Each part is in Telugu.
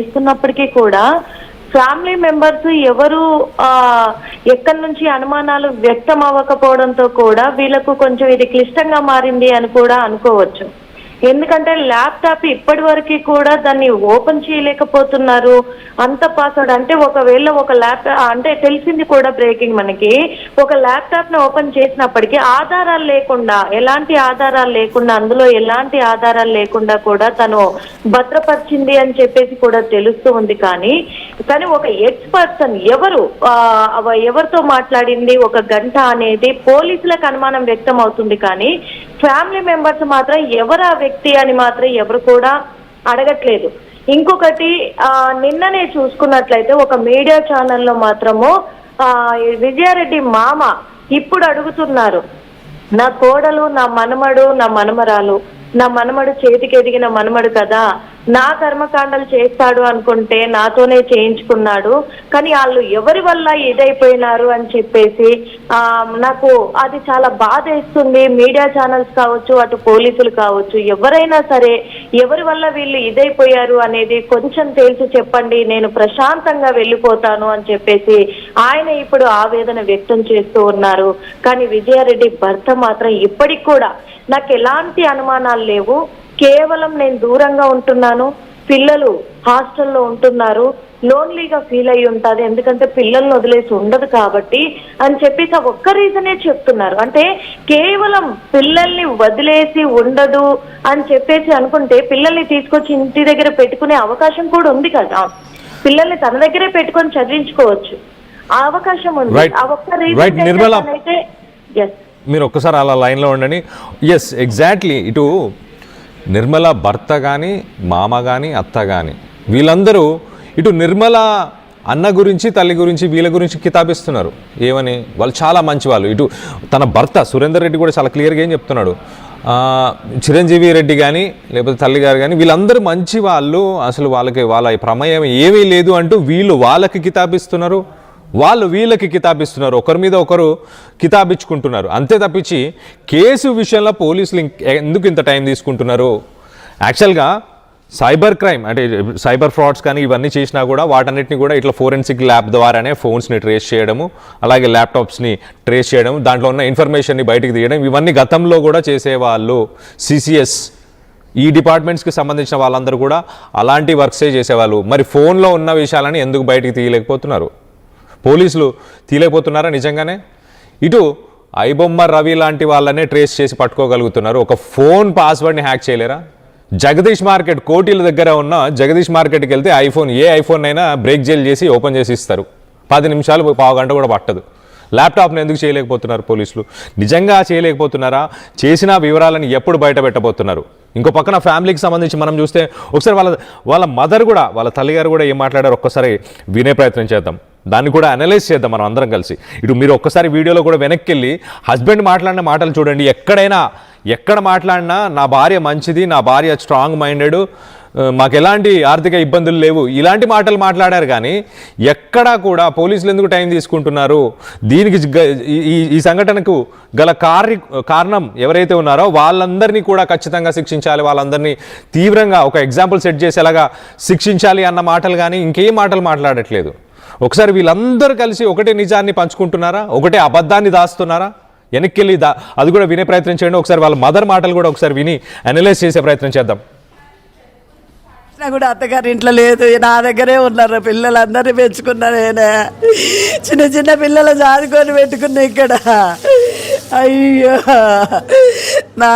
ఇస్తున్నప్పటికీ కూడా ఫ్యామిలీ మెంబర్స్ ఎవరు ఎక్కడి నుంచి అనుమానాలు వ్యక్తం అవ్వకపోవడంతో కూడా వీళ్ళకు కొంచెం ఇది క్లిష్టంగా మారింది అని కూడా అనుకోవచ్చు. ఎందుకంటే ల్యాప్టాప్ ఇప్పటి వరకు కూడా దాన్ని ఓపెన్ చేయలేకపోతున్నారు. అంత పాస్వర్డ్ అంటే ఒకవేళ ఒక ల్యాప్టాప్ అంటే తెలిసింది కూడా బ్రేకింగ్ మనకి, ఒక ల్యాప్టాప్ ని ఓపెన్ చేసినప్పటికీ ఆధారాలు లేకుండా, ఎలాంటి ఆధారాలు లేకుండా, అందులో ఎలాంటి ఆధారాలు లేకుండా కూడా తను భద్రపరిచింది అని చెప్పేసి కూడా తెలుస్తూ ఉంది. కానీ ఒక ఎక్స్ పర్సన్ ఎవరితో మాట్లాడింది ఒక గంట అనేది పోలీసులకు అనుమానం వ్యక్తం అవుతుంది. కానీ ఫ్యామిలీ మెంబర్స్ మాత్రం ఎవరు ఆ వ్యక్తి అని మాత్రం ఎవరు కూడా అడగట్లేదు. ఇంకొకటి నిన్ననే చూసుకున్నట్లయితే ఒక మీడియా ఛానల్లో మాత్రము విజయారెడ్డి మామ ఇప్పుడు అడుగుతున్నారు, నా కోడలు, నా మనమడు, నా మనమరాలు, నా మనమడు చేతికి ఎదిగిన మనమడు కదా, నా కర్మకాండలు చేస్తాడు అనుకుంటే నాతోనే చేయించుకున్నాడు, కానీ వాళ్ళు ఎవరి వల్ల ఇదైపోయినారు అని చెప్పేసి నాకు అది చాలా బాధ ఇస్తుంది. మీడియా ఛానల్స్ కావచ్చు, అటు పోలీసులు కావచ్చు, ఎవరైనా సరే ఎవరి వల్ల వీళ్ళు ఇదైపోయారు అనేది కొంచెం తేల్చి చెప్పండి, నేను ప్రశాంతంగా వెళ్ళిపోతాను అని చెప్పేసి ఆయన ఇప్పుడు ఆవేదన వ్యక్తం చేస్తూ ఉన్నారు. కానీ విజయారెడ్డి భర్త మాత్రం ఇప్పటికి కూడా నాకు ఎలాంటి అనుమానాలు లేవు, కేవలం నేను దూరంగా ఉంటున్నాను, పిల్లలు హాస్టల్లో ఉంటున్నారు, లోన్లీగా ఫీల్ అయ్యి ఉంటుంది, ఎందుకంటే పిల్లల్ని వదిలేసి ఉండదు కాబట్టి అని చెప్పేసి ఆ ఒక్క రీజనే చెప్తున్నారు. అంటే కేవలం పిల్లల్ని వదిలేసి ఉండదు అని చెప్పేసి అనుకుంటే పిల్లల్ని తీసుకొచ్చి ఇంటి దగ్గర పెట్టుకునే అవకాశం కూడా ఉంది కదా, పిల్లల్ని తన దగ్గరే పెట్టుకొని చదివించుకోవచ్చు, ఆ అవకాశం ఉంది. ఆ ఒక్క రీజన్ అయితే మీరు ఒక్కసారి అలా లైన్లో ఉండండి. Yes, exactly. ఇటు నిర్మల భర్త కానీ, మామ కానీ, అత్త కానీ వీళ్ళందరూ ఇటు నిర్మల అన్న గురించి, తల్లి గురించి, వీళ్ళ గురించి కితాబిస్తున్నారు. ఏమని? వాళ్ళు చాలా మంచి వాళ్ళు. ఇటు తన భర్త సురేందర్ రెడ్డి కూడా చాలా క్లియర్గా ఏం చెప్తున్నాడు, చిరంజీవి రెడ్డి కానీ లేకపోతే తల్లి గారు కానీ వీళ్ళందరూ మంచి వాళ్ళు, అసలు వాళ్ళ ప్రమేయం ఏమీ లేదు అంటూ వీళ్ళు వాళ్ళకి కితాబిస్తున్నారు, వాళ్ళు వీళ్ళకి కితాబిస్తున్నారు, ఒకరి మీద ఒకరు కితాబిచ్చుకుంటున్నారు. అంతే తప్పించి కేసు విషయంలో పోలీసులు ఎందుకు ఇంత టైం తీసుకుంటున్నారు? యాక్చువల్గా సైబర్ క్రైమ్ అంటే సైబర్ ఫ్రాడ్స్ కానీ ఇవన్నీ చేసినా కూడా వాటన్నిటిని కూడా ఇట్లా ఫోరెన్సిక్ ల్యాబ్ ద్వారానే ఫోన్స్ని ట్రేస్ చేయడము, అలాగే ల్యాప్టాప్స్ని ట్రేస్ చేయడం, దాంట్లో ఉన్న ఇన్ఫర్మేషన్ని బయటికి తీయడం, ఇవన్నీ గతంలో కూడా చేసేవాళ్ళు. సిసిఎస్ ఈ డిపార్ట్మెంట్స్కి సంబంధించిన వాళ్ళందరూ కూడా అలాంటి వర్క్సే చేసేవాళ్ళు. మరి ఫోన్లో ఉన్న విషయాలని ఎందుకు బయటికి తీయలేకపోతున్నారు? పోలీసులు తీయలేకపోతున్నారా నిజంగానే? ఇటు ఐబొమ్మ రవి లాంటి వాళ్ళనే ట్రేస్ చేసి పట్టుకోగలుగుతున్నారు, ఒక ఫోన్ పాస్వర్డ్ని హ్యాక్ చేయలేరా? జగదీష్ మార్కెట్ కోటిల దగ్గర ఉన్న జగదీష్ మార్కెట్కి వెళ్తే ఏ ఐఫోన్ అయినా బ్రేక్ జైల్ చేసి ఓపెన్ చేసి ఇస్తారు, 10 నిమిషాలు, పావు గంట కూడా పట్టదు. ల్యాప్టాప్ని ఎందుకు చేయలేకపోతున్నారు పోలీసులు? నిజంగా చేయలేకపోతున్నారా? చేసిన వివరాలను ఎప్పుడు బయట పెట్టబోతున్నారు? ఇంకో పక్కన ఫ్యామిలీకి సంబంధించి మనం చూస్తే ఒకసారి వాళ్ళ మదర్ కూడా, వాళ్ళ తల్లిగారు కూడా ఏం మాట్లాడారు ఒక్కసారి వినే ప్రయత్నం చేద్దాం, దాన్ని కూడా అనలైజ్ చేద్దాం మనం అందరం కలిసి. ఇటు మీరు ఒక్కసారి వీడియోలో కూడా వెనక్కి వెళ్ళి హస్బెండ్ మాట్లాడిన మాటలు చూడండి. ఎక్కడ మాట్లాడినా నా భార్య మంచిది, నా భార్య స్ట్రాంగ్ మైండెడ్, మాకు ఎలాంటి ఆర్థిక ఇబ్బందులు లేవు, ఇలాంటి మాటలు మాట్లాడారు. కానీ ఎక్కడా కూడా పోలీసులు ఎందుకు టైం తీసుకుంటున్నారు? దీనికి ఈ సంఘటనకు గల కారణం ఎవరైతే ఉన్నారో వాళ్ళందరినీ కూడా ఖచ్చితంగా శిక్షించాలి, వాళ్ళందరినీ తీవ్రంగా ఒక ఎగ్జాంపుల్ సెట్ చేసేలాగా శిక్షించాలి అన్న మాటలు కానీ ఇంకేం మాటలు మాట్లాడట్లేదు. ఒకసారి వీళ్ళందరూ కలిసి ఒకటే నిజాన్ని పంచుకుంటున్నారా? ఒకటే అబద్ధాన్ని దాస్తున్నారా? వెనక్కి వెళ్ళి అది కూడా వినే ప్రయత్నం చేయండి. ఒకసారి వాళ్ళ మదర్ మాటలు కూడా ఒకసారి విని అనలైజ్ చేసే ప్రయత్నం చేద్దాం. కూడా అత్తగారి ఇంట్లో లేదు, నా దగ్గరే ఉన్నారు, పిల్లలందరినీ పెంచుకున్నా నేనే, చిన్న పిల్లలు చదువుకొని పెట్టుకున్నా ఇక్కడ. అయ్యో నా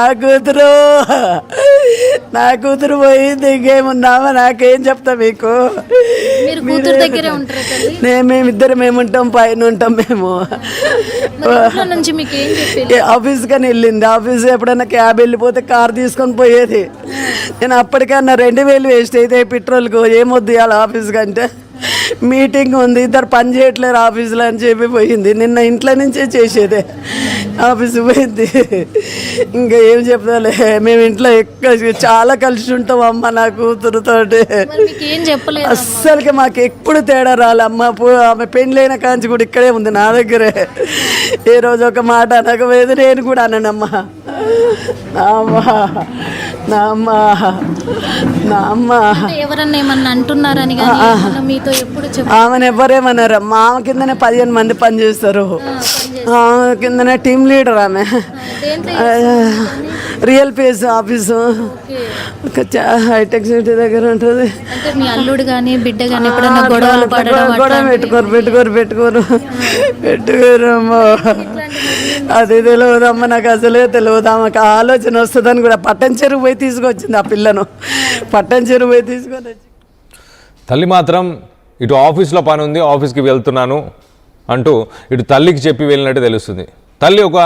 కూతురు పోయింది, ఇంకేమున్నామా, నాకేం చెప్తా మీకు? మేమిద్దరం ఏముంటాం, పైన ఉంటాం మేము. ఆఫీస్ కానీ వెళ్ళింది, ఆఫీస్ ఎప్పుడైనా క్యాబ్ వెళ్ళిపోతే కార్ తీసుకొని పోయేది. నేను అప్పటికన్నా 2000 వేస్ట్ అయితే పెట్రోల్కు ఏమొద్దు ఇవాళ ఆఫీస్ కంటే. మీటింగ్ ఉంది, ఇద్దరు పని చేయట్లేరు ఆఫీసులో అని చెప్పి పోయింది. నిన్న ఇంట్లో నుంచే చేసేదే, ఆఫీస్ పోయింది. ఇంకా ఏం చెప్తాలే, మేము ఇంట్లో చాలా కలిసి ఉంటాం అమ్మ నా కూతురుతోటి. అస్సలకి మాకు ఎప్పుడు తేడా రాలే. ఆమె పెళ్ళైన కాంచి కూడా ఇక్కడే ఉంది నా దగ్గరే. ఏ రోజు ఒక మాట అనకపోయేది, నేను కూడా అననమ్మా. నా అమ్మ నా అమ్మ అంటే ఎవరన్నా ఏమన్నా అంటున్నారని కానీ ఏమన్నా మీతో ఎప్పుడు ఆమెను ఎవరేమన్నారు మా ఆమె కిందనే 15 మంది పనిచేస్తారు. ఆమె కిందనే టీమ్ లీడర్ ఆమె. RealPage office Hitec City దగ్గర ఉంటుంది. అంటే మీ అల్లుడు కానీ బిడ్డ కానీ ఎప్పుడన్నా గొడవలు పడడం పెట్టుకోరు అమ్మా. అది తెలియదమ్మా, నాకు అసలే తెలియదు. ఆమెకు ఆలోచన వస్తుందని కూడా పట్టం చెరువు పోయి తీసుకొచ్చింది ఆ పిల్లను. పట్టం చెరువు పోయి తీసుకొని వచ్చి తల్లి మాత్రం ఇటు ఆఫీస్లో పని ఉంది, ఆఫీస్కి వెళ్తున్నాను అంటూ ఇటు తల్లికి చెప్పి వెళ్ళినట్టు తెలుస్తుంది. తల్లి ఒక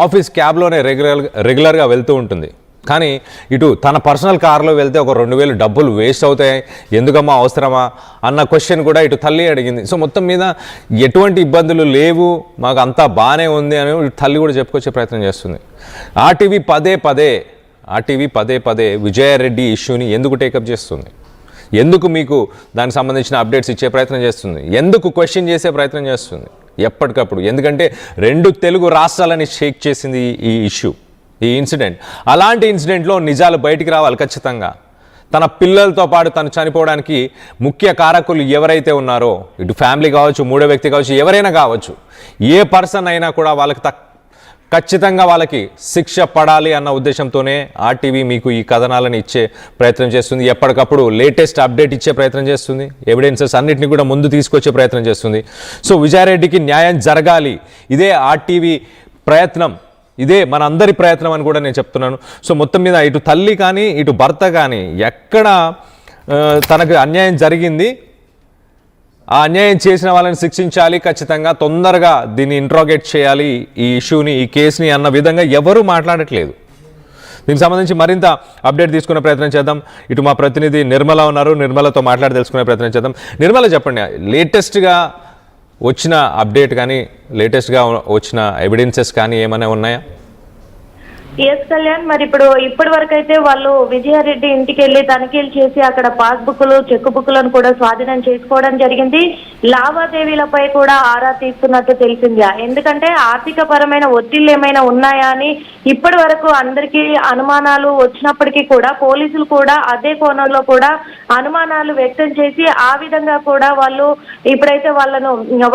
ఆఫీస్ క్యాబ్లోనే రెగ్యులర్గా వెళ్తూ ఉంటుంది. కానీ ఇటు తన పర్సనల్ కార్లో వెళ్తే ఒక 2000 డబ్బులు వేస్ట్ అవుతాయి, ఎందుకమ్మా అవసరమా అన్న క్వశ్చన్ కూడా ఇటు తల్లి అడిగింది. సో మొత్తం మీద ఎటువంటి ఇబ్బందులు లేవు, మాకు అంతా బాగానే ఉంది అని తల్లి కూడా చెప్పుకొచ్చే ప్రయత్నం చేస్తుంది. ఆర్టీవీ పదే పదే విజయారెడ్డి ఇష్యూని ఎందుకు టేకప్ చేస్తుంది, ఎందుకు మీకు దానికి సంబంధించిన అప్డేట్స్ ఇచ్చే ప్రయత్నం చేస్తుంది, ఎందుకు క్వశ్చన్ చేసే ప్రయత్నం చేస్తుంది ఎప్పటికప్పుడు? ఎందుకంటే 2 తెలుగు రాష్ట్రాలని షేక్ చేసింది ఈ ఇష్యూ, ఈ ఇన్సిడెంట్. అలాంటి ఇన్సిడెంట్లో నిజాలు బయటికి రావాలి ఖచ్చితంగా. తన పిల్లలతో పాటు తను చనిపోవడానికి ముఖ్య కారకులు ఎవరైతే ఉన్నారో, ఇటు ఫ్యామిలీ కావచ్చు, మూడో వ్యక్తి కావచ్చు, ఎవరైనా కావచ్చు, ఏ పర్సన్ అయినా కూడా వాళ్ళకి ఖచ్చితంగా వాళ్ళకి శిక్ష పడాలి అన్న ఉద్దేశంతోనే ఆర్టీవీ మీకు ఈ కథనాలను ఇచ్చే ప్రయత్నం చేస్తుంది. ఎప్పటికప్పుడు లేటెస్ట్ అప్డేట్ ఇచ్చే ప్రయత్నం చేస్తుంది, ఎవిడెన్సెస్ అన్నిటిని కూడా ముందు తీసుకొచ్చే ప్రయత్నం చేస్తుంది. సో విజయారెడ్డికి న్యాయం జరగాలి, ఇదే ఆర్టీవీ ప్రయత్నం, ఇదే మన అందరి ప్రయత్నం అని కూడా నేను చెప్తున్నాను. సో మొత్తం మీద ఇటు తల్లి కానీ ఇటు భర్త కానీ ఎక్కడ తనకు అన్యాయం జరిగింది, ఆ అన్యాయం చేసిన వాళ్ళని శిక్షించాలి, ఖచ్చితంగా తొందరగా దీన్ని ఇంట్రాగేట్ చేయాలి, ఈ ఇష్యూని, ఈ కేసుని అన్న విధంగా ఎవరూ మాట్లాడట్లేదు. దీనికి సంబంధించి మరింత అప్డేట్ తీసుకునే ప్రయత్నం చేద్దాం. ఇటు మా ప్రతినిధి నిర్మల ఉన్నారు, నిర్మలతో మాట్లాడి తెలుసుకునే ప్రయత్నం చేద్దాం. నిర్మల చెప్పండి, లేటెస్ట్గా వచ్చిన అప్డేట్ కానీ లేటెస్ట్గా వచ్చిన ఎవిడెన్సెస్ కానీ ఏమైనా ఉన్నాయా? ఎస్ కళ్యాణ్, మరి ఇప్పటి వరకు అయితే వాళ్ళు విజయారెడ్డి ఇంటికి వెళ్ళి తనిఖీలు చేసి అక్కడ పాస్ బుక్లు, చెక్ బుక్లను కూడా స్వాధీనం చేసుకోవడం జరిగింది. లావాదేవీలపై కూడా ఆరా తీస్తున్నట్టు తెలిసింది. ఎందుకంటే ఆర్థిక పరమైన ఒత్తిళ్లు ఏమైనా ఉన్నాయా అని ఇప్పటి వరకు అందరికీ అనుమానాలు వచ్చినప్పటికీ కూడా పోలీసులు కూడా అదే కోణంలో కూడా అనుమానాలు వ్యక్తం చేసి ఆ విధంగా కూడా వాళ్ళు ఇప్పుడైతే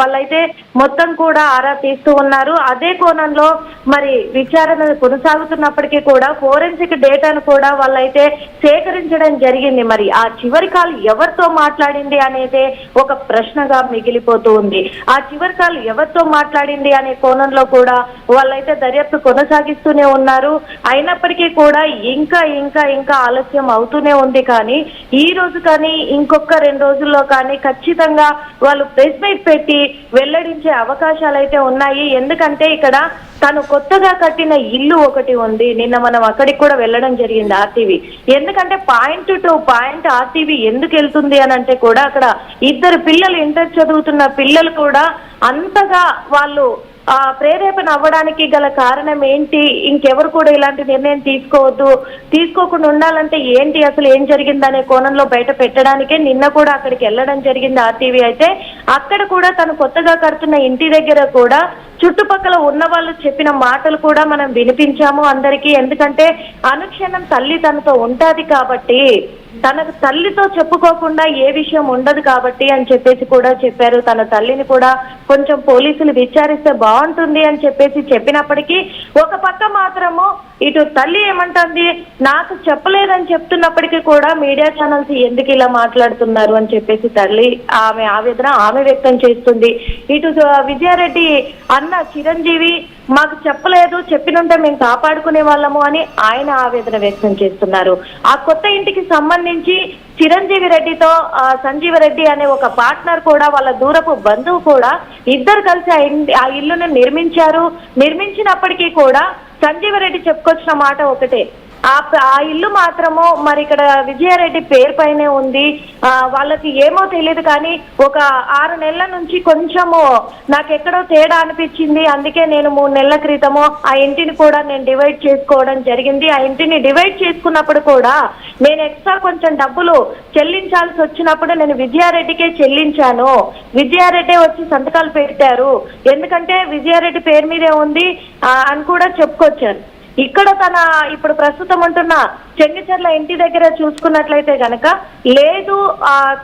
వాళ్ళైతే మొత్తం కూడా ఆరా తీస్తూ ఉన్నారు. అదే కోణంలో మరి విచారణ కొనసాగుతున్నప్పటికీ కూడా ఫోరెన్సిక్ డేటాను కూడా వాళ్ళైతే సేకరించడం జరిగింది. మరి ఆ చివరి కాల్ ఎవరితో మాట్లాడింది అనేది ఒక ప్రశ్నగా మిగిలిపోతూ ఉంది. ఆ చివరి కాల్ ఎవరితో మాట్లాడింది అనే కోణంలో కూడా వాళ్ళైతే దర్యాప్తు కొనసాగిస్తూనే ఉన్నారు. అయినప్పటికీ కూడా ఇంకా ఇంకా ఇంకా ఆలస్యం అవుతూనే ఉంది. కానీ ఈ రోజు కానీ ఇంకొక 2 రోజుల్లో కానీ ఖచ్చితంగా వాళ్ళు ప్రెస్ మీట్ పెట్టి వెల్లడించే అవకాశాలు అయితే ఉన్నాయి. ఎందుకంటే ఇక్కడ తను కొత్తగా కట్టిన ఇల్లు ఒకటి ఉంది. నిన్న మనం అక్కడికి కూడా వెళ్ళడం జరిగింది ఆర్టీవీ. ఎందుకంటే పాయింట్ టు పాయింట్ ఆర్టీవీ ఎందుకు వెళ్తుంది అని అంటే కూడా అక్కడ 2 పిల్లలు ఇంటర్ చదువుతున్న పిల్లలు కూడా అంతగా వాళ్ళు ప్రేరేపణ అవ్వడానికి గల కారణం ఏంటి, ఇంకెవరు కూడా ఇలాంటి నిర్ణయం తీసుకోకుండా ఉండాలంటే ఏంటి, అసలు ఏం జరిగిందనే కోణంలో బయట పెట్టడానికే నిన్న కూడా అక్కడికి వెళ్ళడం జరిగింది ఆర్టీవీ. అయితే అక్కడ కూడా తను కొత్తగా కడుతున్న ఇంటి దగ్గర కూడా చుట్టుపక్కల ఉన్న వాళ్ళు చెప్పిన మాటలు కూడా మనం వినిపించాము అందరికీ. ఎందుకంటే అనుక్షణం తల్లి తనతో ఉంటాది కాబట్టి, తనకు తల్లితో చెప్పుకోకుండా ఏ విషయం ఉండదు కాబట్టి అని చెప్పేసి కూడా చెప్పారు. తన తల్లిని కూడా కొంచెం పోలీసులు విచారిస్తే బాగుంటుంది అని చెప్పేసి చెప్పినప్పటికీ ఒక పక్క మాత్రము ఇటు తల్లి ఏమంటుంది, నాకు చెప్పలేదని చెప్తున్నప్పటికీ కూడా మీడియా ఛానల్స్ ఎందుకు ఇలా మాట్లాడుతున్నారు అని చెప్పేసి తల్లి ఆమె ఆవేదన ఆమె వ్యక్తం చేస్తుంది. ఇటు విజయారెడ్డి అన్న చిరంజీవి మాకు చెప్పలేదు, చెప్పినుంటే మేము కాపాడుకునే వాళ్ళము అని ఆయన ఆవేదన వ్యక్తం చేస్తున్నారు. ఆ కొత్త ఇంటికి సంబంధించి చిరంజీవి రెడ్డితో సంజీవ రెడ్డి అనే ఒక పార్ట్నర్ కూడా వాళ్ళ దూరపు బంధువు కూడా ఇద్దరు కలిసి ఆ ఇల్లును నిర్మించినప్పటికీ కూడా సంజీవ రెడ్డి చెప్పుకొచ్చిన మాట ఒకటే, ఆ ఇల్లు మాత్రము మరి ఇక్కడ విజయారెడ్డి పేరు పైనే ఉంది. వాళ్ళకి ఏమో తెలియదు కానీ ఒక 6 నెలల నుంచి కొంచెము నాకెక్కడో తేడా అనిపించింది. అందుకే నేను 3 నెలల క్రితము ఆ ఇంటిని కూడా నేను డివైడ్ చేసుకోవడం జరిగింది. ఆ ఇంటిని డివైడ్ చేసుకున్నప్పుడు కూడా నేను ఎక్స్ట్రా కొంచెం డబ్బులు చెల్లించాల్సి వచ్చినప్పుడు నేను విజయారెడ్డికే చెల్లించాను. విజయారెడ్డి వచ్చి సంతకాలు పెట్టారు, ఎందుకంటే విజయారెడ్డి పేరు మీదే ఉంది అని కూడా చెప్పుకొచ్చారు. ఇక్కడ తన ఇప్పుడు ప్రస్తుతం ఉంటున్న చెంగిచెర్ల ఇంటి దగ్గర చూసుకున్నట్లయితే గనక లేదు,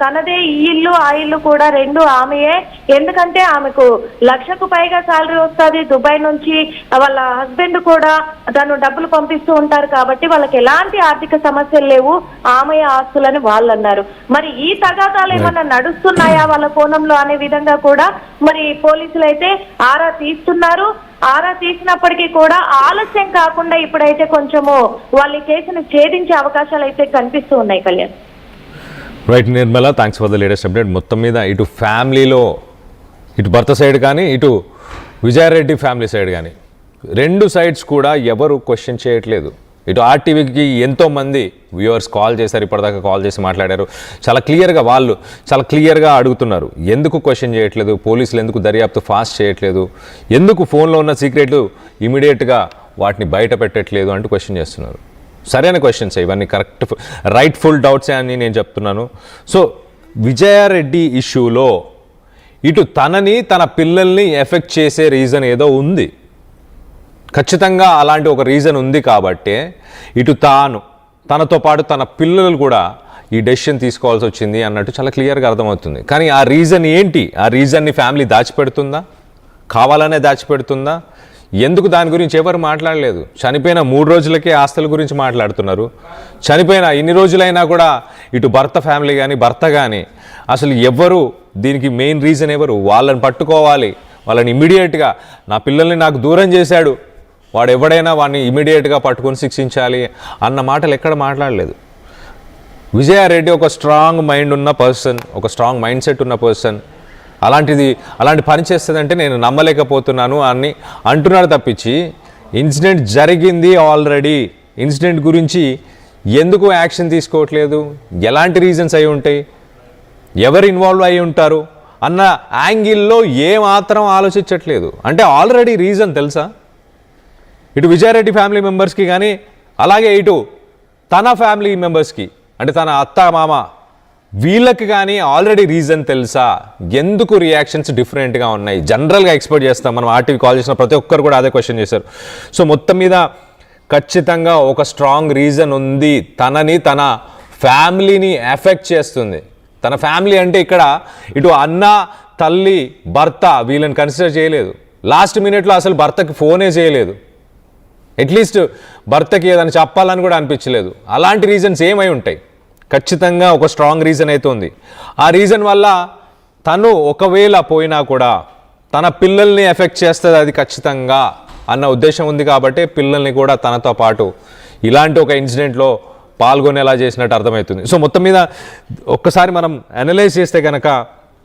తనదే ఈ ఇల్లు ఆ ఇల్లు కూడా రెండు ఆమెయే. ఎందుకంటే ఆమెకు 1,00,000కు పైగా శాలరీ వస్తుంది. దుబాయ్ నుంచి వాళ్ళ హస్బెండ్ కూడా తను డబ్బులు పంపిస్తూ ఉంటారు కాబట్టి వాళ్ళకి ఎలాంటి ఆర్థిక సమస్యలు లేవు, ఆమె ఆస్తులని వాళ్ళు అన్నారు. మరి ఈ తగాదాలు ఏమన్నా నడుస్తున్నాయా వాళ్ళ కోణంలో అనే విధంగా కూడా మరి పోలీసులు అయితే ఆరా తీస్తున్నారు. ఆరా తీసినప్పటికీ కూడా ఆలస్యం కాకుండా ఇప్పుడైతే కొంచెము వాళ్ళ కేసును ఛేదించే అవకాశాలు అయితే కనిపిస్తూ ఉన్నాయి. Kalyan. Right Nirmala, thanks for the latest update. మొత్తం మీద ఇటు ఫ్యామిలీలో ఇటు భర్త సైడ్ కానీ ఇటు విజయారెడ్డి ఫ్యామిలీ సైడ్ కానీ రెండు సైడ్స్ కూడా ఎవరు క్వశ్చన్ చేయట్లేదు. ఇటు ఆర్టీవీకి ఎంతోమంది వ్యూవర్స్ కాల్ చేశారు, ఇప్పటిదాకా కాల్ చేసి మాట్లాడారు. చాలా క్లియర్గా అడుగుతున్నారు, ఎందుకు క్వశ్చన్ చేయట్లేదు, పోలీసులు ఎందుకు దర్యాప్తు ఫాస్ట్ చేయట్లేదు, ఎందుకు ఫోన్లో ఉన్న సీక్రెట్లు ఇమీడియట్గా వాటిని బయట పెట్టట్లేదు అంటూ క్వశ్చన్ చేస్తున్నారు. సరైన క్వశ్చన్స్ ఇవన్నీ, కరెక్ట్ రైట్ఫుల్ డౌట్సే అని నేను చెప్తున్నాను. సో విజయారెడ్డి ఇష్యూలో ఇటు తనని తన పిల్లల్ని ఎఫెక్ట్ చేసే రీజన్ ఏదో ఉంది, ఖచ్చితంగా అలాంటి ఒక రీజన్ ఉంది కాబట్టే ఇటు తనతో పాటు తన పిల్లలు కూడా ఈ డెసిషన్ తీసుకోవాల్సి వచ్చింది అన్నట్టు చాలా క్లియర్గా అర్థమవుతుంది. కానీ ఆ రీజన్ ఏంటి? ఆ రీజన్ని ఫ్యామిలీ దాచిపెడుతుందా, కావాలనే దాచిపెడుతుందా? ఎందుకు దాని గురించి ఎవరు మాట్లాడలేదు? చనిపోయిన 3 రోజులకే ఆస్తుల గురించి మాట్లాడుతున్నారు. చనిపోయిన ఇన్ని రోజులైనా కూడా ఇటు భర్త ఫ్యామిలీ కానీ భర్త కానీ అసలు ఎవరు దీనికి మెయిన్ రీజన్ ఎవరు? వాళ్ళని పట్టుకోవాలి, వాళ్ళని ఇమ్మీడియట్గా నా పిల్లల్ని నాకు దూరం చేశాడు, వాడు ఎవడైనా వాడిని ఇమీడియట్గా పట్టుకొని శిక్షించాలి అన్న మాటలు ఎక్కడ మాట్లాడలేదు. విజయారెడ్డి ఒక స్ట్రాంగ్ మైండ్ ఉన్న పర్సన్, ఒక స్ట్రాంగ్ మైండ్ సెట్ ఉన్న పర్సన్. అలాంటి పని చేస్తుందంటే నేను నమ్మలేకపోతున్నాను అని అంటున్నాడు తప్పించి, ఇన్సిడెంట్ జరిగింది ఆల్రెడీ, ఇన్సిడెంట్ గురించి ఎందుకు యాక్షన్ తీసుకోవట్లేదు, ఎలాంటి రీజన్స్ అయి ఉంటాయి, ఎవరు ఇన్వాల్వ్ అయి ఉంటారు అన్న యాంగిల్లో ఏమాత్రం ఆలోచించట్లేదు. అంటే ఆల్రెడీ రీజన్ తెలుసా ఇటు విజయారెడ్డి ఫ్యామిలీ మెంబర్స్కి కానీ అలాగే ఇటు తన ఫ్యామిలీ మెంబర్స్కి, అంటే తన అత్త మామ వీళ్ళకి కానీ ఆల్రెడీ రీజన్ తెలుసా? ఎందుకు రియాక్షన్స్ డిఫరెంట్గా ఉన్నాయి? జనరల్గా ఎక్స్పెక్ట్ చేస్తాం మనం. ఆర్టీవీ కాల్ చేసిన ప్రతి ఒక్కరు కూడా అదే క్వశ్చన్ చేశారు. సో మొత్తం మీద ఖచ్చితంగా ఒక స్ట్రాంగ్ రీజన్ ఉంది, తన ఫ్యామిలీని ఎఫెక్ట్ చేస్తుంది. తన ఫ్యామిలీ అంటే ఇక్కడ ఇటు అన్న, తల్లి, భర్త వీళ్ళని కన్సిడర్ చేయలేదు. లాస్ట్ మినిట్లో అసలు భర్తకి ఫోనే చేయలేదు, అట్లీస్ట్ భర్తకి ఏదైనా చెప్పాలని కూడా అనిపించలేదు. అలాంటి రీజన్స్ ఏమై ఉంటాయి? ఖచ్చితంగా ఒక స్ట్రాంగ్ రీజన్ అయితే ఉంది. ఆ రీజన్ వల్ల తను ఒకవేళ పోయినా కూడా తన పిల్లల్ని ఎఫెక్ట్ చేస్తుంది అది ఖచ్చితంగా అన్న ఉద్దేశం ఉంది కాబట్టి పిల్లల్ని కూడా తనతో పాటు ఇలాంటి ఒక ఇన్సిడెంట్లో పాల్గొనేలా చేసినట్టు అర్థమవుతుంది. సో మొత్తం మీద ఒక్కసారి మనం అనలైజ్ చేస్తే కనుక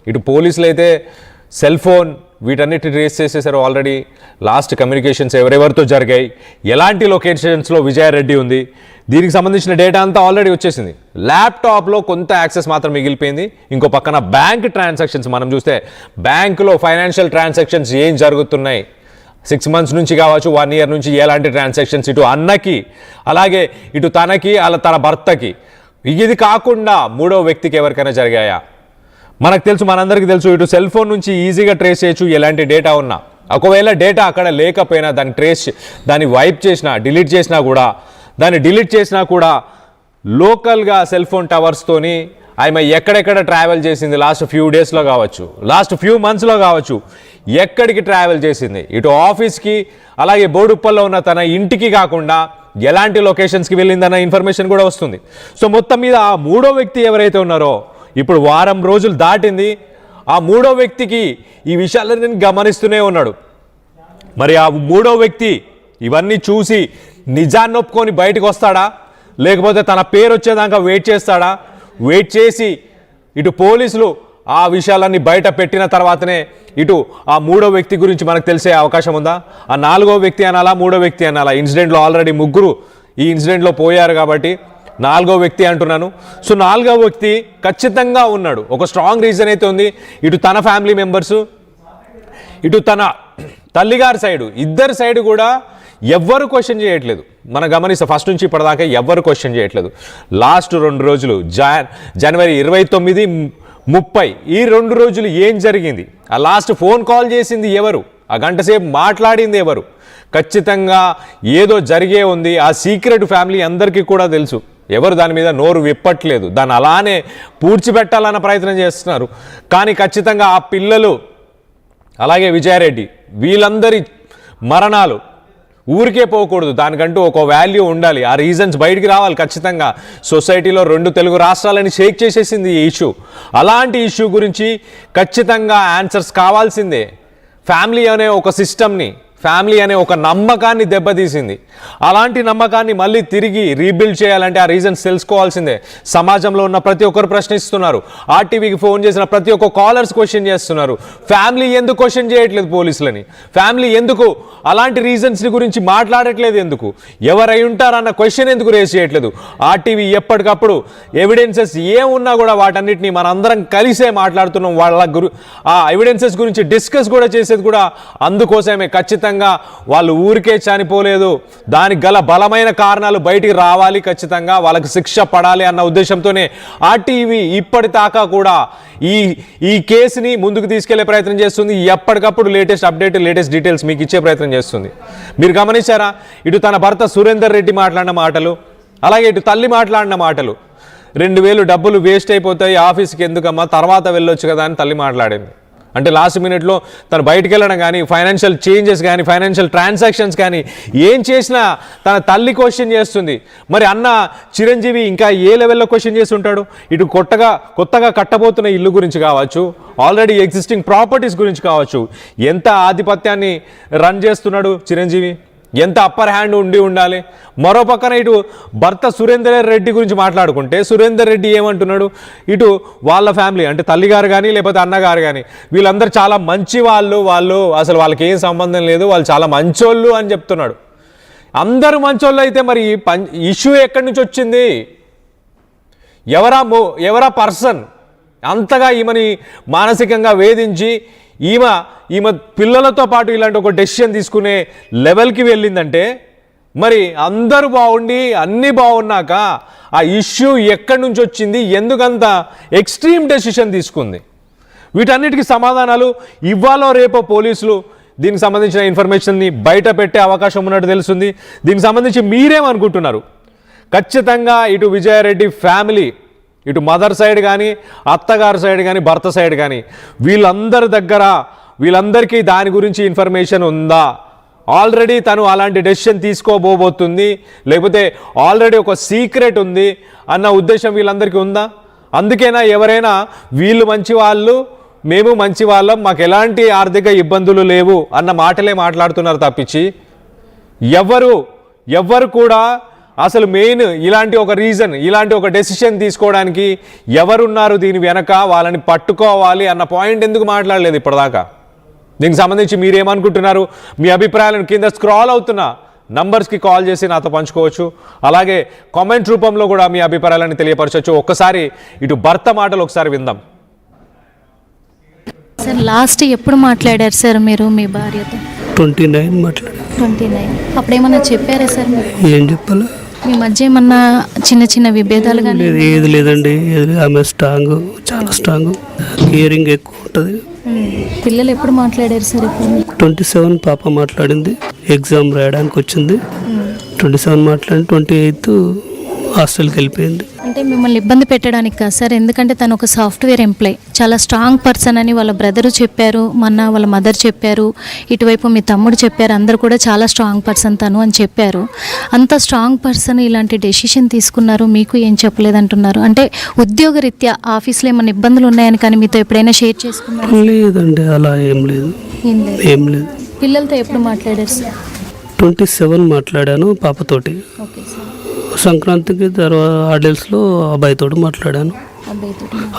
ఇటు పోలీసులు అయితే సెల్ ఫోన్ వీటన్నిటి ట్రేస్ చేసేసారు ఆల్రెడీ. లాస్ట్ కమ్యూనికేషన్స్ ఎవరెవరితో జరిగాయి, ఎలాంటి లొకేషన్స్లో విజయారెడ్డి ఉంది, దీనికి సంబంధించిన డేటా అంతా ఆల్రెడీ వచ్చేసింది. ల్యాప్టాప్లో కొంత యాక్సెస్ మాత్రం మిగిలిపోయింది. ఇంకో పక్కన బ్యాంక్ ట్రాన్సాక్షన్స్ మనం చూస్తే బ్యాంకులో ఫైనాన్షియల్ ట్రాన్సాక్షన్స్ ఏం జరుగుతున్నాయి, 6 months నుంచి కావచ్చు, 1 year నుంచి ఎలాంటి ట్రాన్సాక్షన్స్ ఇటు అన్నకి అలాగే ఇటు తనకి అలా తన భర్తకి, ఇది కాకుండా 3వ వ్యక్తికి ఎవరికైనా జరిగాయా? మనకు తెలుసు, మనందరికీ తెలుసు, ఇటు సెల్ ఫోన్ నుంచి ఈజీగా ట్రేస్ చేయొచ్చు ఎలాంటి డేటా ఉన్నా. ఒకవేళ డేటా అక్కడ లేకపోయినా దాన్ని వైప్ చేసినా డిలీట్ చేసినా కూడా లోకల్గా సెల్ ఫోన్ టవర్స్తోని ఆమె ఎక్కడెక్కడ ట్రావెల్ చేసింది లాస్ట్ ఫ్యూ డేస్లో కావచ్చు, లాస్ట్ ఫ్యూ మంత్స్లో కావచ్చు, ఎక్కడికి ట్రావెల్ చేసింది, ఇటు ఆఫీస్కి అలాగే బోడుప్పల్లో ఉన్న తన ఇంటికి కాకుండా ఎలాంటి లొకేషన్స్కి వెళ్ళిందన్న ఇన్ఫర్మేషన్ కూడా వస్తుంది. సో మొత్తం మీద ఆ 3వ వ్యక్తి ఎవరైతే ఉన్నారో ఇప్పుడు వారం రోజులు దాటింది, ఆ 3వ వ్యక్తికి ఈ విషయాలన్నీ గమనిస్తూనే ఉన్నాడు. మరి ఆ 3వ వ్యక్తి ఇవన్నీ చూసి నిజాన్ని ఒప్పుకొని బయటకు వస్తాడా, లేకపోతే తన పేరు వచ్చేదాకా వెయిట్ చేసి ఇటు పోలీసులు ఆ విషయాలన్నీ బయట పెట్టిన తర్వాతనే ఇటు ఆ 3వ వ్యక్తి గురించి మనకు తెలిసే అవకాశం ఉందా? ఆ 4వ వ్యక్తి అనాలా, 3వ వ్యక్తి అనాలా? ఇన్సిడెంట్లో ఆల్రెడీ 3 ఈ ఇన్సిడెంట్లో పోయారు కాబట్టి 4వ వ్యక్తి అంటున్నాను. సో 4వ వ్యక్తి ఖచ్చితంగా ఉన్నాడు. ఒక స్ట్రాంగ్ రీజన్ అయితే ఉంది. ఇటు తన ఫ్యామిలీ మెంబర్సు, ఇటు తన తల్లిగారి సైడు, ఇద్దరు సైడు కూడా ఎవ్వరు క్వశ్చన్ చేయట్లేదు. మనం గమనిస్తే ఫస్ట్ నుంచి ఇప్పటిదాకా ఎవ్వరు క్వశ్చన్ చేయట్లేదు. లాస్ట్ 2 రోజులు జనవరి 29, 30 ఈ 2 రోజులు ఏం జరిగింది? ఆ లాస్ట్ ఫోన్ కాల్ చేసింది ఎవరు? ఆ గంట సేపు మాట్లాడింది ఎవరు? ఖచ్చితంగా ఏదో జరిగే ఉంది. ఆ సీక్రెట్ ఫ్యామిలీ అందరికీ కూడా తెలుసు. ఎవరు దాని మీద నోరు విప్పట్లేదు, దాన్ని అలానే పూడ్చిపెట్టాలన్న ప్రయత్నం చేస్తున్నారు. కానీ ఖచ్చితంగా ఆ పిల్లలు అలాగే విజయారెడ్డి వీళ్ళందరి మరణాలు ఊరికే పోకూడదు, దానికంటూ ఒక వాల్యూ ఉండాలి. ఆ రీజన్స్ బయటికి రావాలి ఖచ్చితంగా. సొసైటీలో 2 తెలుగు రాష్ట్రాలని షేక్ చేసేసింది ఈ ఇష్యూ. అలాంటి ఇష్యూ గురించి ఖచ్చితంగా ఆన్సర్స్ కావాల్సిందే. ఫ్యామిలీ అనే ఒక సిస్టమ్ని, ఫ్యామిలీ అనే ఒక నమ్మకాన్ని దెబ్బతీసింది. అలాంటి నమ్మకాన్ని మళ్ళీ తిరిగి రీబిల్డ్ చేయాలంటే ఆ రీజన్స్ తెలుసుకోవాల్సిందే. సమాజంలో ఉన్న ప్రతి ఒక్కరు ప్రశ్నిస్తున్నారు. ఆర్టీవీకి ఫోన్ చేసిన ప్రతి ఒక్క కాలర్స్ క్వశ్చన్ చేస్తున్నారు. ఫ్యామిలీ ఎందుకు క్వశ్చన్ చేయట్లేదు పోలీసులని? ఫ్యామిలీ ఎందుకు అలాంటి రీజన్స్ని గురించి మాట్లాడట్లేదు? ఎందుకు? ఎవరై ఉంటారన్న క్వశ్చన్ ఎందుకు రేస్ చేయట్లేదు? ఆర్టీవీ ఎప్పటికప్పుడు ఎవిడెన్సెస్ ఏమున్నా కూడా వాటన్నిటిని మనందరం కలిసే మాట్లాడుతున్నాం. ఆ ఎవిడెన్సెస్ గురించి డిస్కస్ కూడా చేసేది కూడా అందుకోసమే. ఖచ్చితంగా వాళ్ళు ఊరికే చనిపోలేదు, దానికి గల బలమైన కారణాలు బయటికి రావాలి, ఖచ్చితంగా వాళ్ళకి శిక్ష పడాలి అన్న ఉద్దేశంతోనే ఆర్టీవీ ఇప్పటిదాకా కూడా ఈ కేసుని ముందుకు తీసుకెళ్లే ప్రయత్నం చేస్తుంది. ఎప్పటికప్పుడు లేటెస్ట్ అప్డేట్, లేటెస్ట్ డీటెయిల్స్ మీకు ఇచ్చే ప్రయత్నం చేస్తుంది. మీరు గమనించారా? ఇటు తన భర్త సురేందర్ రెడ్డి మాట్లాడిన మాటలు, అలాగే ఇటు తల్లి మాట్లాడిన మాటలు. 2000 డబ్బులు వేస్ట్ అయిపోతాయి, ఆఫీస్కి ఎందుకమ్మా, తర్వాత వెళ్ళొచ్చు కదా అని తల్లి మాట్లాడింది. అంటే లాస్ట్ మినిట్లో తను బయటికి వెళ్ళడం కానీ, ఫైనాన్షియల్ చేంజెస్ కానీ, ఫైనాన్షియల్ ట్రాన్సాక్షన్స్ కానీ ఏం చేసినా తన తల్లి క్వశ్చన్ చేస్తుంది. మరి అన్న చిరంజీవి ఇంకా ఏ లెవెల్లో క్వశ్చన్ చేసి ఉంటాడు? ఇటు కొత్తగా కట్టబోతున్న ఇల్లు గురించి కావచ్చు, ఆల్రెడీ ఎగ్జిస్టింగ్ ప్రాపర్టీస్ గురించి కావచ్చు, ఎంత ఆధిపత్యాన్ని రన్ చేస్తున్నాడు చిరంజీవి, ఎంత అప్పర్ హ్యాండ్ ఉండాలి. మరో పక్కన ఇటు భర్త సురేందర్ రెడ్డి గురించి మాట్లాడుకుంటే సురేందర్ రెడ్డి ఏమంటున్నాడు? ఇటు వాళ్ళ ఫ్యామిలీ అంటే తల్లిగారు కానీ లేకపోతే అన్నగారు కానీ వీళ్ళందరూ చాలా మంచి వాళ్ళు అసలు వాళ్ళకి ఏం సంబంధం లేదు, వాళ్ళు చాలా మంచోళ్ళు అని చెప్తున్నాడు. అందరూ మంచోళ్ళు అయితే మరి ఇష్యూ ఎక్కడి నుంచి వచ్చింది? ఎవరా పర్సన్ అంతగా ఈమెని మానసికంగా వేధించి ఈమె పిల్లలతో పాటు ఇలాంటి ఒక డెసిషన్ తీసుకునే లెవెల్కి వెళ్ళిందంటే మరి అందరూ బాగుండి అన్నీ బాగున్నాక ఆ ఇష్యూ ఎక్కడి నుంచి వచ్చింది, ఎందుకంత ఎక్స్ట్రీమ్ డెసిషన్ తీసుకుంది? వీటన్నిటికీ సమాధానాలు ఇవ్వాలో రేపో పోలీసులు దీనికి సంబంధించిన ఇన్ఫర్మేషన్ని బయట పెట్టే అవకాశం ఉన్నట్టు తెలుస్తుంది. దీనికి సంబంధించి మీరేమనుకుంటున్నారు? ఖచ్చితంగా ఇటు విజయారెడ్డి ఫ్యామిలీ, ఇటు మదర్ సైడ్ కానీ, అత్తగారి సైడ్ కానీ, భర్త సైడ్ కానీ వీళ్ళందరికీ దాని గురించి ఇన్ఫర్మేషన్ ఉందా? ఆల్రెడీ తను అలాంటి డెసిషన్ తీసుకోబోతుంది, లేకపోతే ఆల్రెడీ ఒక సీక్రెట్ ఉంది అన్న ఉద్దేశం వీళ్ళందరికీ ఉందా? అందుకేనా ఎవరైనా వీళ్ళు మంచి వాళ్ళు, మేము మంచి వాళ్ళం, మాకు ఎలాంటి ఆర్థిక ఇబ్బందులు లేవు అన్న మాటలే మాట్లాడుతున్నారు తప్పించి ఎవరు కూడా అసలు మెయిన్ ఇలాంటి ఒక రీజన్, ఇలాంటి ఒక డెసిషన్ తీసుకోవడానికి ఎవరున్నారు దీని వెనక, వాళ్ళని పట్టుకోవాలి అన్న పాయింట్ ఎందుకు మాట్లాడలేదు ఇప్పటిదాకా? దీనికి సంబంధించి మీరేమనుకుంటున్నారు? మీ అభిప్రాయాలను కింద స్క్రాల్ అవుతున్న నంబర్స్కి కాల్ చేసి నాతో పంచుకోవచ్చు. అలాగే కామెంట్ రూపంలో కూడా మీ అభిప్రాయాలను తెలియపరచవచ్చు. ఒక్కసారి ఇటు భర్త మాటలు ఒకసారి విందాం. సార్ లాస్ట్ ఎప్పుడు మాట్లాడారు సార్ మీరు మీ భార్యతో? 29 మాట్లాడారు. 29. అప్పుడేమన్నా చెప్పారా సార్ మీరు? ఏం చెప్పాలి? మీ మధ్య ఏమన్నా చిన్న విభేదాలు కానీ? ఏది లేదండి. ఆమె స్ట్రాంగ్, చాలా స్ట్రాంగ్, కేరింగ్ ఎక్కువ ఉంటుంది. పిల్లలు ఎప్పుడు మాట్లాడారు సార్? ఇప్పుడు 27 పాప మాట్లాడింది, ఎగ్జామ్ రాయడానికి వచ్చింది. 27 మాట్లాడి 28 హాస్టల్కి వెళ్ళిపోయింది. అంటే మిమ్మల్ని ఇబ్బంది పెట్టడానికి కాదు సార్, ఎందుకంటే తను ఒక సాఫ్ట్వేర్ ఎంప్లాయ్, చాలా స్ట్రాంగ్ పర్సన్ అని వాళ్ళ బ్రదరు చెప్పారు, వాళ్ళ మదర్ చెప్పారు, ఇటువైపు మీ తమ్ముడు చెప్పారు, అందరూ కూడా చాలా స్ట్రాంగ్ పర్సన్ తను అని చెప్పారు. అంత స్ట్రాంగ్ పర్సన్ ఇలాంటి డెసిషన్ తీసుకున్నారు, మీకు ఏం చెప్పలేదంటున్నారు. అంటే ఉద్యోగరీత్యా ఆఫీస్లో ఏమైనా ఇబ్బందులు ఉన్నాయని కానీ మీతో ఎప్పుడైనా షేర్ చేసుకున్నారు? లేదండి, అలా ఏం లేదు. పిల్లలతో ఎప్పుడు మాట్లాడారు సార్? 27 మాట్లాడాను పాపతోటి. Okay sir. సంక్రాంతికి తర్వాత హాలిడేస్లో అబ్బాయితో మాట్లాడాను.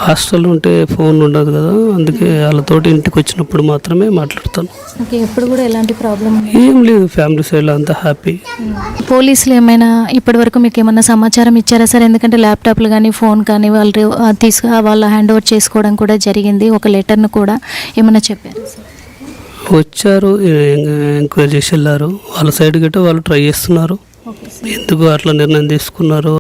హాస్టల్ ఉంటే ఫోన్ ఉండదు కదా, అందుకే వాళ్ళతోటి ఇంటికి వచ్చినప్పుడు మాత్రమే మాట్లాడతాను. ఓకే. ఎప్పుడు కూడా ఎలాంటి ప్రాబ్లం ఏం లేదు, ఫ్యామిలీ సైడ్లో అంతా హ్యాపీ. పోలీసులు ఏమైనా ఇప్పటివరకు మీకు ఏమైనా సమాచారం ఇచ్చారా సార్? ఎందుకంటే ల్యాప్టాప్లు కానీ ఫోన్ కానీ వాళ్ళు హ్యాండ్ ఓవర్ చేసుకోవడం కూడా జరిగింది, ఒక లెటర్ను కూడా ఏమైనా చెప్పారు సార్? వచ్చారు, ఎంక్వైరీ చేసి వెళ్ళారు. వాళ్ళ సైడ్ గట్రా వాళ్ళు ట్రై చేస్తున్నారు. ఎందుకు అట్లా నిర్ణయం తీసుకున్నారు